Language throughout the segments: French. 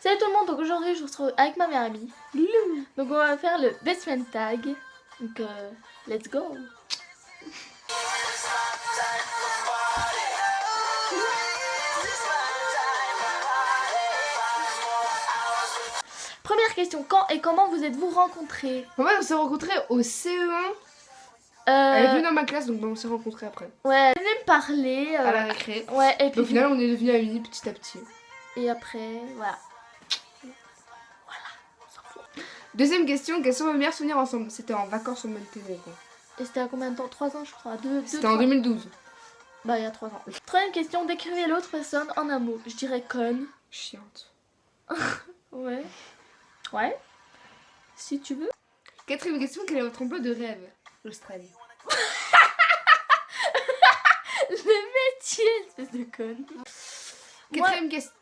Salut tout le monde, donc aujourd'hui je vous retrouve avec ma meilleure amie. Loulou. Donc on va faire le best friend tag. Donc let's go. Première question, quand et comment vous êtes-vous rencontrés? En fait, on s'est rencontrés au CE1. Elle est venue dans ma classe, donc on s'est rencontrés après. Ouais, elle venait me parler. À la récré. Ouais, et puis au final, on est devenus amis petit à petit. Et après, voilà. Deuxième question, quels sont vos meilleurs souvenirs ensemble? C'était en vacances au Monténégro. Et c'était à combien de temps? 3 ans je crois. C'était en 2012. Bah il y a 3 ans. Troisième question, décrivez l'autre personne en un mot. Je dirais conne. Chiante. Ouais. Ouais. Si tu veux. Quatrième question, quel est votre emploi de rêve? L'Australie. Le métier, espèce de conne. Quatrième question.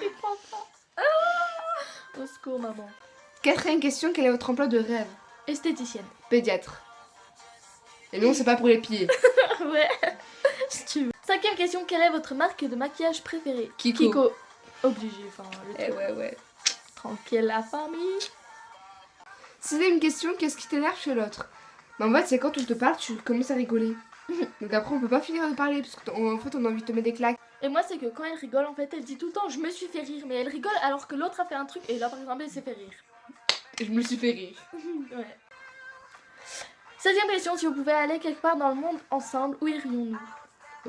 Il prend pas. Au secours maman. Quatrième question, quel est votre emploi de rêve? Esthéticienne. Pédiatre. Et non, c'est pas pour les pieds. Ouais. Si tu veux. Cinquième question, quelle est votre marque de maquillage préférée? Kiko. Obligé, enfin le truc. Ouais. Tranquille la famille. Sixième question, qu'est-ce qui t'énerve chez l'autre? Bah en fait, c'est quand on te parle, tu commences à rigoler. Donc après, on peut pas finir de parler parce qu'en fait, on a envie de te mettre des claques. Et moi, c'est que quand elle rigole, en fait, elle dit tout le temps je me suis fait rire, mais elle rigole alors que l'autre a fait un truc et là, par exemple, elle s'est fait rire. Et je me suis fait rire. Ouais. 16e question, si vous pouvez aller quelque part dans le monde ensemble, où irions-nous?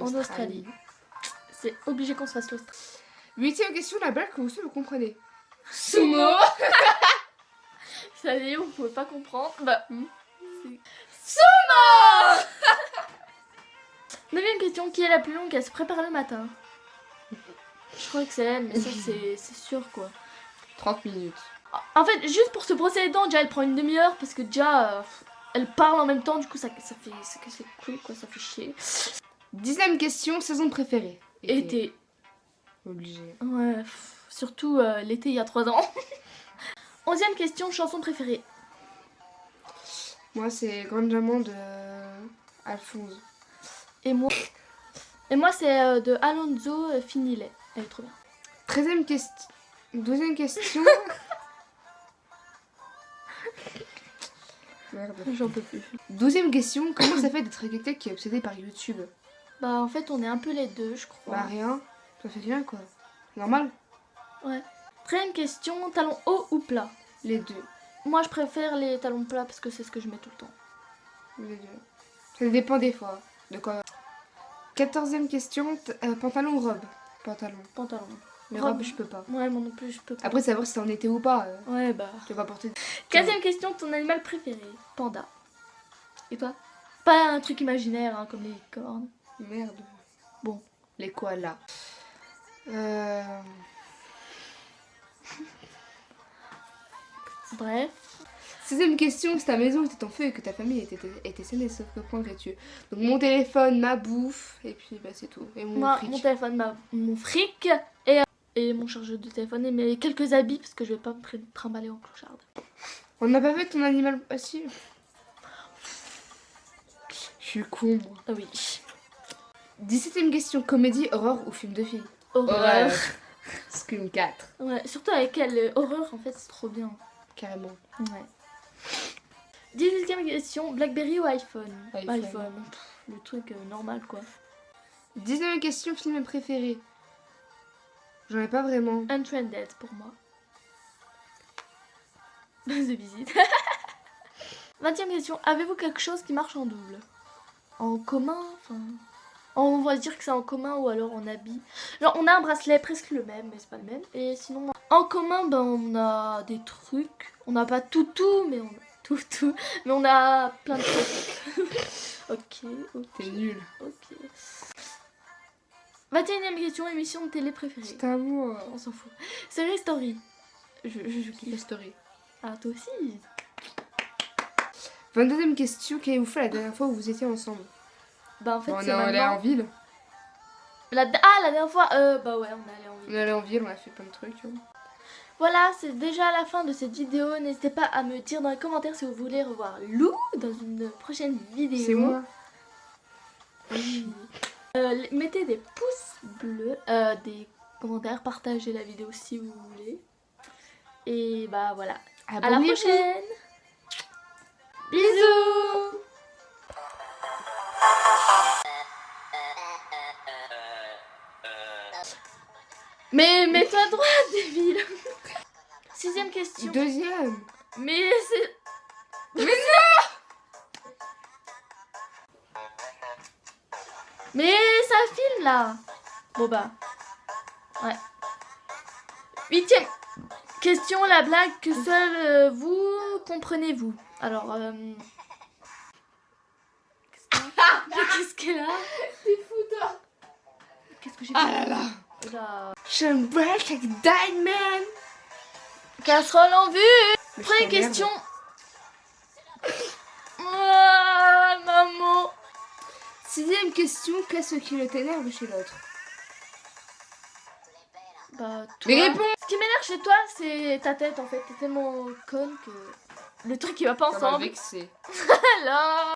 En Australie. C'est obligé qu'on se fasse l'Australie. 8e question, la blague que vous comprenez. Sumo. Vous savez, vous pouvez pas comprendre. Bah, Sumo. 9e question, qui est la plus longue à se préparer le matin? Je crois que c'est elle, mais ça c'est sûr quoi. 30 minutes. En fait, juste pour se brosser les dents, déjà elle prend une demi-heure parce que déjà elle parle en même temps, du coup ça fait c'est cool quoi, ça fait chier. 10e question, saison préférée. Été. Obligé. Ouais, surtout l'été il y a 3 ans. 11e question, chanson préférée. Moi, c'est Grande Diamant de Alphonse. Et moi c'est de Alonso Finile. Elle est trop bien. 13e question. 12e question. Merde. J'en peux plus. 12e question, comment ça fait d'être quelqu'un qui est obsédé par YouTube? Bah en fait on est un peu les deux je crois. Bah rien, ça fait rien quoi. Normal. Ouais. 13e question, talons hauts ou plats? Les deux. Moi je préfère les talons plats parce que c'est ce que je mets tout le temps. Les deux. Ça dépend des fois. De quoi? 14e question, pantalon ou robe? Pantalon. Pantalon. Mais Robe. robe, je peux pas. Ouais, moi non plus, je peux pas. Après, savoir si c'est en été ou pas. Ouais, bah. Tu vas pas porter. 15e question, ton animal préféré? Panda. Et toi? Pas un truc imaginaire, hein, comme les cornes. Merde. Bon. Les koalas. Bref. 16e question, si ta maison était en feu et que ta famille était saine et sauf, que prendrais-tu? Donc mon téléphone, ma bouffe, et puis bah c'est tout. Et Moi, fric. mon téléphone, mon fric et mon chargeur de téléphone et mes quelques habits parce que je vais pas me trimballer en clocharde. On n'a pas fait ton animal. Ah si. Je suis con moi. Ah oui. 17e question, comédie, horreur ou film de filles? Horreur. Scream 4. Ouais, surtout avec elle, horreur en fait, c'est trop bien. Carrément. Ouais. 18e question, Blackberry ou iPhone? iPhone. Le truc normal quoi. 19e question, film préféré? J'en ai pas vraiment. Untrended pour moi. The Visit. 20e question, avez-vous quelque chose qui marche en double? En commun, enfin... On va dire que c'est en commun ou alors en habit. Genre on a un bracelet presque le même, mais c'est pas le même. Et sinon, en commun, ben on a des trucs. On n'a pas tout, mais on a tout. Mais on a plein de trucs. Ok. T'es nul. Ok. 21e question, émission de télé préférée. C'est à moi. On s'en fout. Série Story. Je kiffe. La story. Ah, toi aussi. 22e question, qu'avez-vous fait la dernière fois où vous étiez ensemble? Bah en fait On c'est est allé maintenant... en ville. La dernière fois, bah ouais, on est allé en On ville. est allé en ville, on a fait plein de trucs. Voilà, c'est déjà la fin de cette vidéo. N'hésitez pas à me dire dans les commentaires si vous voulez revoir Lou dans une prochaine vidéo. C'est moi. Oui. Mettez des pouces bleus, des commentaire, partagez la vidéo si vous voulez. Et bah voilà. À la Abonnez-vous. prochaine. Bisous. Mais mets-toi à droite, débile. 6ème question. Deuxième. Mais c'est... Mais ça filme là. Bon bah. Ouais. 8ème question, la blague que seul vous comprenez-vous. Alors, qu'est-ce qu'elle a? T'es fou, toi. Qu'est-ce que j'ai Ah fait? là là. Oula. J'aime bien chaque diamond. Casserole en vue. Mais je Première t'emmerde. question. Ah, maman. 6ème question, qu'est-ce qui t'énerve chez l'autre? Bah, toi. Mais réponds. Ce qui m'énerve chez toi, c'est ta tête en fait. T'es tellement conne que le truc il va pas Ça m'a ensemble. vexé. Alors.